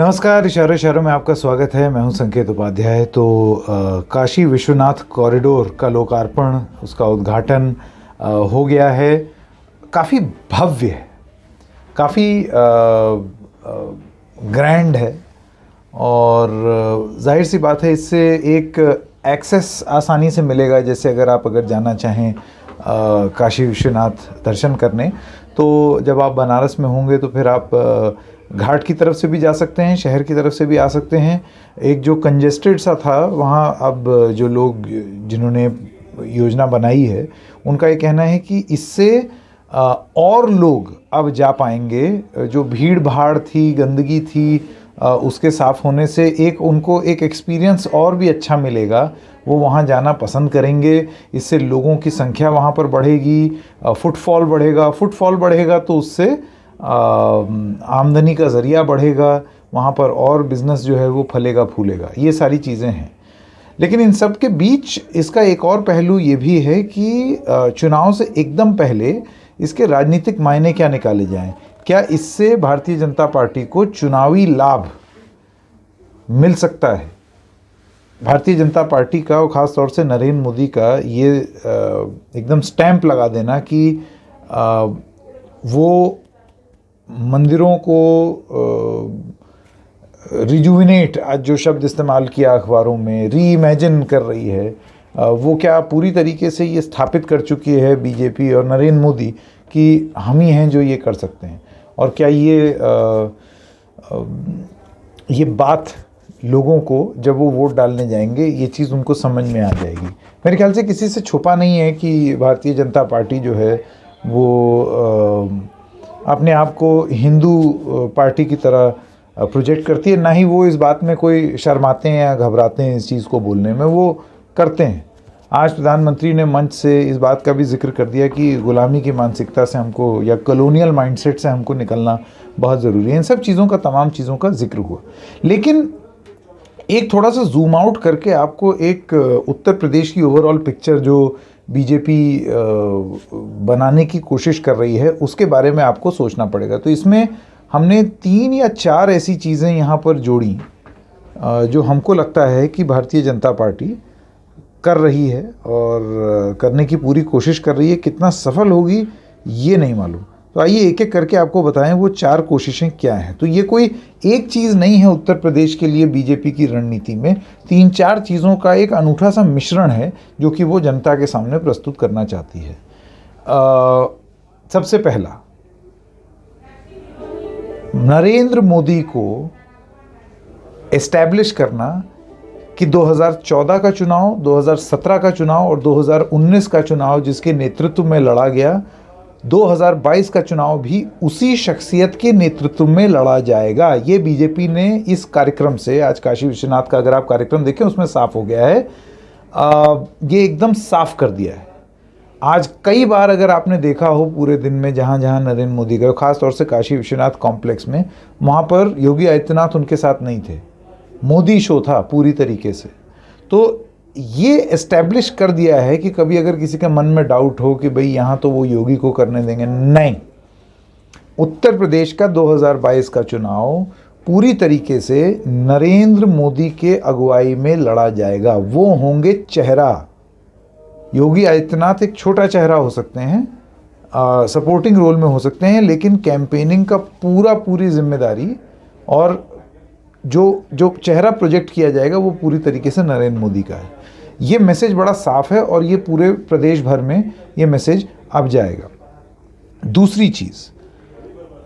नमस्कार, इशारों इशारों में आपका स्वागत है। मैं हूं संकेत उपाध्याय। तो काशी विश्वनाथ कॉरिडोर का लोकार्पण, उसका उद्घाटन हो गया है। काफ़ी भव्य है, काफ़ी ग्रैंड है और जाहिर सी बात है इससे एक एक्सेस आसानी से मिलेगा। जैसे अगर जाना चाहें काशी विश्वनाथ दर्शन करने, तो जब आप बनारस में होंगे तो फिर आप घाट की तरफ से भी जा सकते हैं, शहर की तरफ से भी आ सकते हैं। एक जो कंजेस्टेड सा था वहाँ, अब जो लोग जिन्होंने योजना बनाई है उनका ये कहना है कि इससे और लोग अब जा पाएंगे। जो भीड़ भाड़ थी, गंदगी थी, उसके साफ़ होने से उनको एक एक्सपीरियंस और भी अच्छा मिलेगा। वो वहाँ जाना पसंद करेंगे। इससे लोगों की संख्या वहाँ पर बढ़ेगी, फुटफॉल बढ़ेगा तो उससे आमदनी का ज़रिया बढ़ेगा, वहाँ पर और बिज़नेस जो है वो फलेगा फूलेगा। ये सारी चीज़ें हैं। लेकिन इन सब के बीच इसका एक और पहलू ये भी है कि चुनाव से एकदम पहले इसके राजनीतिक मायने क्या निकाले जाएं। क्या इससे भारतीय जनता पार्टी को चुनावी लाभ मिल सकता है? भारतीय जनता पार्टी का और ख़ास तौर से नरेंद्र मोदी का ये एकदम स्टैंप लगा देना कि वो मंदिरों को रिजुविनेट, आज जो शब्द इस्तेमाल किया अखबारों में, री इमेजिन कर रही है, वो क्या पूरी तरीके से ये स्थापित कर चुकी है बीजेपी और नरेंद्र मोदी कि हम ही हैं जो ये कर सकते हैं। और क्या ये बात लोगों को जब वो वोट डालने जाएंगे, ये चीज़ उनको समझ में आ जाएगी। मेरे ख्याल से किसी से छुपा नहीं है कि भारतीय जनता पार्टी जो है वो अपने आप को हिंदू पार्टी की तरह प्रोजेक्ट करती है। ना ही वो इस बात में कोई शर्माते हैं या घबराते हैं इस चीज़ को बोलने में, वो करते हैं। आज प्रधानमंत्री ने मंच से इस बात का भी जिक्र कर दिया कि गुलामी की मानसिकता से हमको, या कॉलोनियल माइंडसेट से हमको निकलना बहुत ज़रूरी है। इन सब चीज़ों का, तमाम चीज़ों का जिक्र हुआ। लेकिन एक थोड़ा सा जूम आउट करके आपको एक उत्तर प्रदेश की ओवरऑल पिक्चर जो बीजेपी बनाने की कोशिश कर रही है उसके बारे में आपको सोचना पड़ेगा। तो इसमें हमने 3 या 4 ऐसी चीज़ें यहाँ पर जोड़ी जो हमको लगता है कि भारतीय जनता पार्टी कर रही है और करने की पूरी कोशिश कर रही है। कितना सफल होगी ये नहीं मालूम। तो आइए एक एक करके आपको बताएं वो 4 कोशिशें क्या हैं। तो ये कोई एक चीज़ नहीं है उत्तर प्रदेश के लिए बीजेपी की रणनीति में, 3-4 चीज़ों का एक अनूठा सा मिश्रण है जो कि वो जनता के सामने प्रस्तुत करना चाहती है। सबसे पहला, नरेंद्र मोदी को एस्टैब्लिश करना कि 2014 का चुनाव, 2017 का चुनाव और 2019 का चुनाव जिसके नेतृत्व में लड़ा गया, 2022 का चुनाव भी उसी शख्सियत के नेतृत्व में लड़ा जाएगा। ये बीजेपी ने इस कार्यक्रम से, आज काशी विश्वनाथ का अगर आप कार्यक्रम देखें उसमें साफ हो गया है, ये एकदम साफ कर दिया है। आज कई बार अगर आपने देखा हो पूरे दिन में जहाँ जहाँ नरेंद्र मोदी गए, खास तौर से काशी विश्वनाथ कॉम्प्लेक्स में, वहाँ पर योगी आदित्यनाथ उनके साथ नहीं थे, मोदी शो था पूरी तरीके से। तो ये एस्टैब्लिश कर दिया है कि कभी अगर किसी के मन में डाउट हो कि भाई यहाँ तो वो योगी को करने देंगे, नहीं। उत्तर प्रदेश का 2022 का चुनाव पूरी तरीके से नरेंद्र मोदी के अगुवाई में लड़ा जाएगा। वो होंगे चेहरा। योगी आदित्यनाथ एक छोटा चेहरा हो सकते हैं, सपोर्टिंग रोल में हो सकते हैं, लेकिन कैंपेनिंग का पूरी जिम्मेदारी और जो चेहरा प्रोजेक्ट किया जाएगा वो पूरी तरीके से नरेंद्र मोदी का है। ये मैसेज बड़ा साफ है और ये पूरे प्रदेश भर में ये मैसेज अब जाएगा। दूसरी चीज़,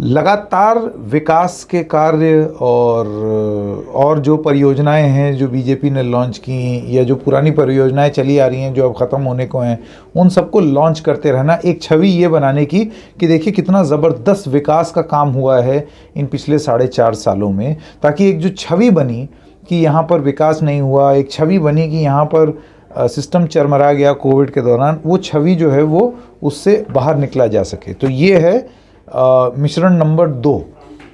लगातार विकास के कार्य और जो परियोजनाएं हैं जो बीजेपी ने लॉन्च की, या जो पुरानी परियोजनाएं चली आ रही हैं जो अब ख़त्म होने को हैं, उन सबको लॉन्च करते रहना। एक छवि ये बनाने की कि देखिए कितना ज़बरदस्त विकास का काम हुआ है इन पिछले 4.5 सालों में, ताकि एक जो छवि बनी कि यहाँ पर विकास नहीं हुआ, एक छवि बनी कि यहाँ पर सिस्टम चरमरा गया कोविड के दौरान, वो छवि जो है वो उससे बाहर निकला जा सके। तो ये है मिश्रण नंबर 2।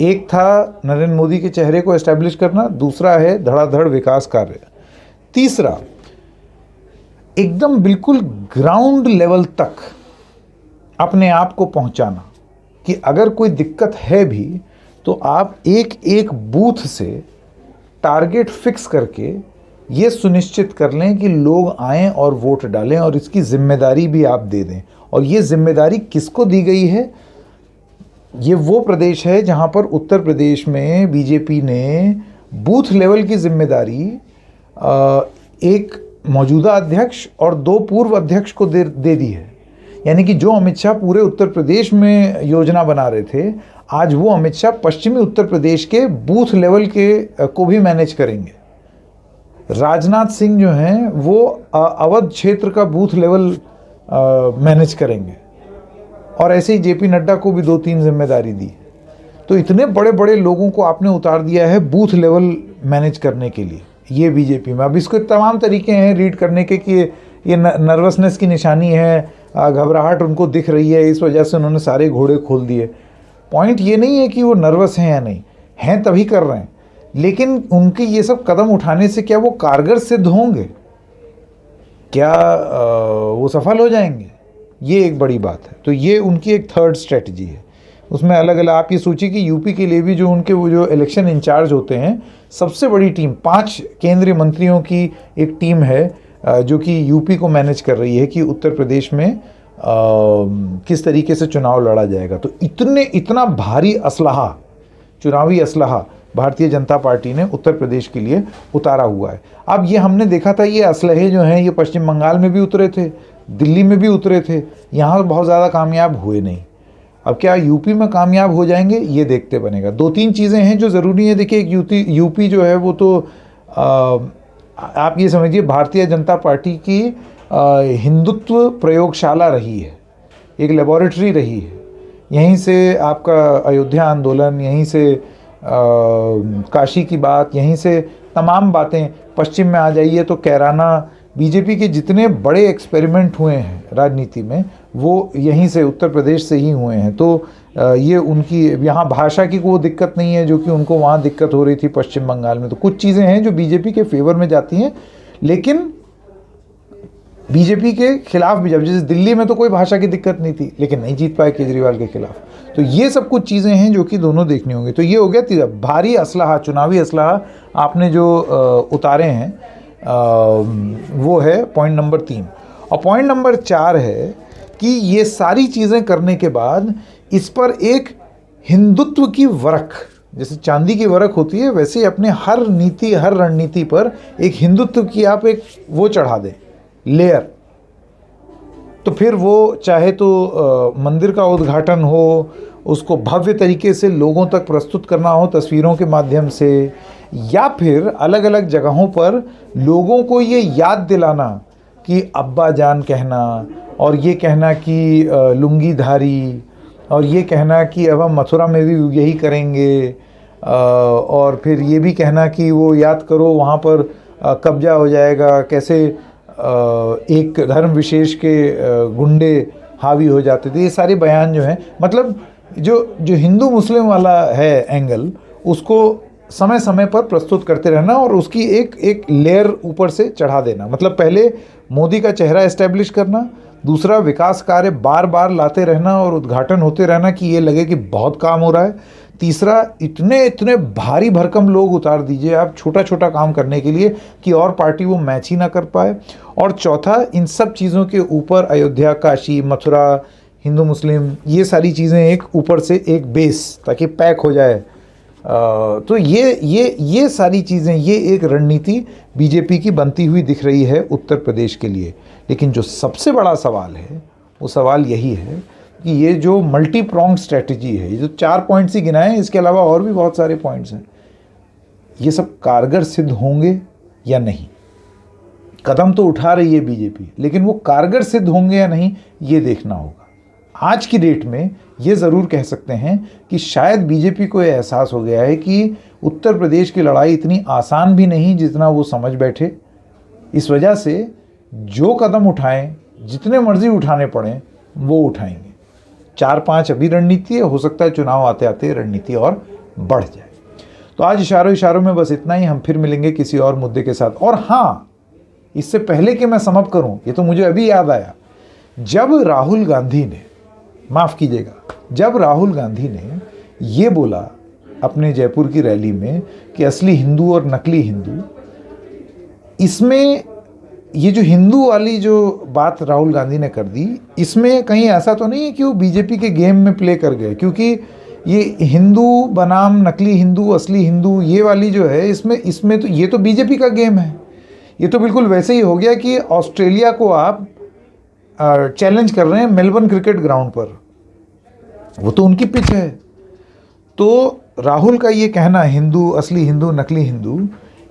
एक था नरेंद्र मोदी के चेहरे को एस्टैब्लिश करना, दूसरा है धड़ाधड़ विकास कार्य, तीसरा एकदम बिल्कुल ग्राउंड लेवल तक अपने आप को पहुंचाना कि अगर कोई दिक्कत है भी तो आप एक एक बूथ से टारगेट फिक्स करके ये सुनिश्चित कर लें कि लोग आएं और वोट डालें, और इसकी जिम्मेदारी भी आप दे दें। और ये जिम्मेदारी किसको दी गई है? ये वो प्रदेश है जहां पर उत्तर प्रदेश में बीजेपी ने बूथ लेवल की जिम्मेदारी एक मौजूदा अध्यक्ष और 2 पूर्व अध्यक्ष को दे दी है। यानी कि जो अमित शाह पूरे उत्तर प्रदेश में योजना बना रहे थे, आज वो अमित शाह पश्चिमी उत्तर प्रदेश के बूथ लेवल के को भी मैनेज करेंगे। राजनाथ सिंह जो हैं वो अवध क्षेत्र का बूथ लेवल मैनेज करेंगे, और ऐसे ही जेपी नड्डा को भी 2-3 जिम्मेदारी दी। तो इतने बड़े बड़े लोगों को आपने उतार दिया है बूथ लेवल मैनेज करने के लिए ये बीजेपी में। अब इसको तमाम तरीके हैं रीड करने के कि ये नर्वसनेस की निशानी है, घबराहट उनको दिख रही है, इस वजह से उन्होंने सारे घोड़े खोल दिए। पॉइंट ये नहीं है कि वो नर्वस हैं या नहीं हैं, तभी कर रहे हैं, लेकिन उनके ये सब कदम उठाने से क्या वो कारगर सिद्ध होंगे? क्या वो सफल हो जाएंगे? ये एक बड़ी बात है। तो ये उनकी एक थर्ड स्ट्रेटजी है। उसमें अलग अलग आप ये सोचिए कि यूपी के लिए भी जो उनके वो जो इलेक्शन इंचार्ज होते हैं, सबसे बड़ी टीम 5 केंद्रीय मंत्रियों की एक टीम है जो कि यूपी को मैनेज कर रही है कि उत्तर प्रदेश में किस तरीके से चुनाव लड़ा जाएगा। तो इतना भारी असलहा, चुनावी असलहा भारतीय जनता पार्टी ने उत्तर प्रदेश के लिए उतारा हुआ है। अब ये हमने देखा था, ये असलहे जो हैं ये पश्चिम बंगाल में भी उतरे थे, दिल्ली में भी उतरे थे, यहाँ बहुत ज़्यादा कामयाब हुए नहीं। अब क्या यूपी में कामयाब हो जाएंगे, ये देखते बनेगा। 2-3 चीज़ें हैं जो ज़रूरी हैं। देखिए, एक यूपी जो है वो तो आप ये समझिए भारतीय जनता पार्टी की हिंदुत्व प्रयोगशाला रही है, एक लेबोरेटरी रही है। यहीं से आपका अयोध्या आंदोलन, यहीं से काशी की बात, यहीं से तमाम बातें। पश्चिम में आ जाइए तो कैराना, बीजेपी के जितने बड़े एक्सपेरिमेंट हुए हैं राजनीति में वो यहीं से उत्तर प्रदेश से ही हुए हैं। तो ये उनकी यहाँ भाषा की कोई दिक्कत नहीं है जो कि उनको वहाँ दिक्कत हो रही थी पश्चिम बंगाल में। तो कुछ चीज़ें हैं जो बीजेपी के फेवर में जाती हैं, लेकिन बीजेपी के खिलाफ भी, जब जैसे दिल्ली में तो कोई भाषा की दिक्कत नहीं थी लेकिन नहीं जीत पाए केजरीवाल के खिलाफ। तो ये सब कुछ चीज़ें हैं जो कि दोनों देखनी होंगी। तो ये हो गया भारी असलहा, चुनावी असलहा आपने जो उतारे हैं वो है पॉइंट नंबर 3। और पॉइंट नंबर 4 है कि ये सारी चीज़ें करने के बाद इस पर एक हिंदुत्व की वरख, जैसे चांदी की वरख होती है, वैसे अपने हर नीति, हर रणनीति पर एक हिंदुत्व की आप एक वो चढ़ा दें लेयर। तो फिर वो चाहे तो मंदिर का उद्घाटन हो, उसको भव्य तरीके से लोगों तक प्रस्तुत करना हो तस्वीरों के माध्यम से, या फिर अलग अलग जगहों पर लोगों को ये याद दिलाना कि अब्बा जान कहना, और ये कहना कि लुंगी धारी, और ये कहना कि अब हम मथुरा में भी यही करेंगे, और फिर ये भी कहना कि वो याद करो वहाँ पर कब्जा हो जाएगा, कैसे एक धर्म विशेष के गुंडे हावी हो जाते थे। ये सारे बयान जो हैं, मतलब जो हिंदू मुस्लिम वाला है एंगल, उसको समय समय पर प्रस्तुत करते रहना और उसकी एक लेयर ऊपर से चढ़ा देना। मतलब पहले मोदी का चेहरा एस्टेब्लिश करना, दूसरा विकास कार्य बार बार लाते रहना और उद्घाटन होते रहना कि ये लगे कि बहुत काम हो रहा है, तीसरा इतने भारी भरकम लोग उतार दीजिए आप छोटा छोटा काम करने के लिए कि और पार्टी वो मैच ही ना कर पाए, और चौथा इन सब चीज़ों के ऊपर अयोध्या, काशी, मथुरा, हिंदू मुस्लिम, ये सारी चीज़ें एक ऊपर से एक बेस, ताकि पैक हो जाए। तो ये सारी चीज़ें, ये एक रणनीति बीजेपी की बनती हुई दिख रही है उत्तर प्रदेश के लिए। लेकिन जो सबसे बड़ा सवाल है वो सवाल यही है कि ये जो मल्टी प्रोंग स्ट्रेटजी है, ये जो 4 पॉइंट्स ही गिनाए हैं, इसके अलावा और भी बहुत सारे पॉइंट्स हैं, ये सब कारगर सिद्ध होंगे या नहीं। कदम तो उठा रही है बीजेपी, लेकिन वो कारगर सिद्ध होंगे या नहीं ये देखना होगा। आज की डेट में ये ज़रूर कह सकते हैं कि शायद बीजेपी को ये एहसास हो गया है कि उत्तर प्रदेश की लड़ाई इतनी आसान भी नहीं जितना वो समझ बैठे। इस वजह से जो कदम उठाएं, जितने मर्जी उठाने पड़ें, वो उठाएंगे। 4-5 अभी रणनीति है, हो सकता है चुनाव आते आते रणनीति और बढ़ जाए। तो आज इशारों में बस इतना ही। हम फिर मिलेंगे किसी और मुद्दे के साथ। और हाँ, इससे पहले कि मैं समाप्त करूं, ये तो मुझे अभी याद आया, जब राहुल गांधी ने, माफ़ कीजिएगा, जब राहुल गांधी ने ये बोला अपने जयपुर की रैली में कि असली हिंदू और नकली हिंदू, इसमें ये जो हिंदू वाली जो बात राहुल गांधी ने कर दी, इसमें कहीं ऐसा तो नहीं है कि वो बीजेपी के गेम में प्ले कर गए, क्योंकि ये हिंदू बनाम नकली हिंदू असली हिंदू ये वाली जो है, इसमें तो ये तो बीजेपी का गेम है। ये तो बिल्कुल वैसे ही हो गया कि ऑस्ट्रेलिया को आप चैलेंज कर रहे हैं मेलबर्न क्रिकेट ग्राउंड पर, वो तो उनकी पिच है। तो राहुल का ये कहना हिंदू असली हिंदू नकली हिंदू,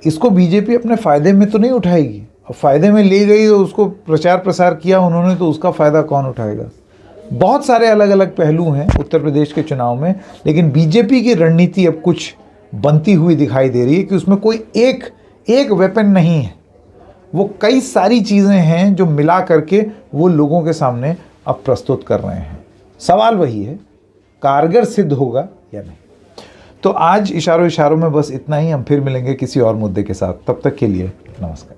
इसको बीजेपी अपने फ़ायदे में तो नहीं उठाएगी। और फ़ायदे में ले गई तो उसको प्रचार प्रसार किया उन्होंने, तो उसका फ़ायदा कौन उठाएगा। बहुत सारे अलग अलग पहलू हैं उत्तर प्रदेश के चुनाव में, लेकिन बीजेपी की रणनीति अब कुछ बनती हुई दिखाई दे रही है कि उसमें कोई एक वेपन नहीं है, वो कई सारी चीज़ें हैं जो मिला करके वो लोगों के सामने अब प्रस्तुत कर रहे हैं। सवाल वही है, कारगर सिद्ध होगा या नहीं। तो आज इशारों इशारों में बस इतना ही। हम फिर मिलेंगे किसी और मुद्दे के साथ, तब तक के लिए नमस्कार।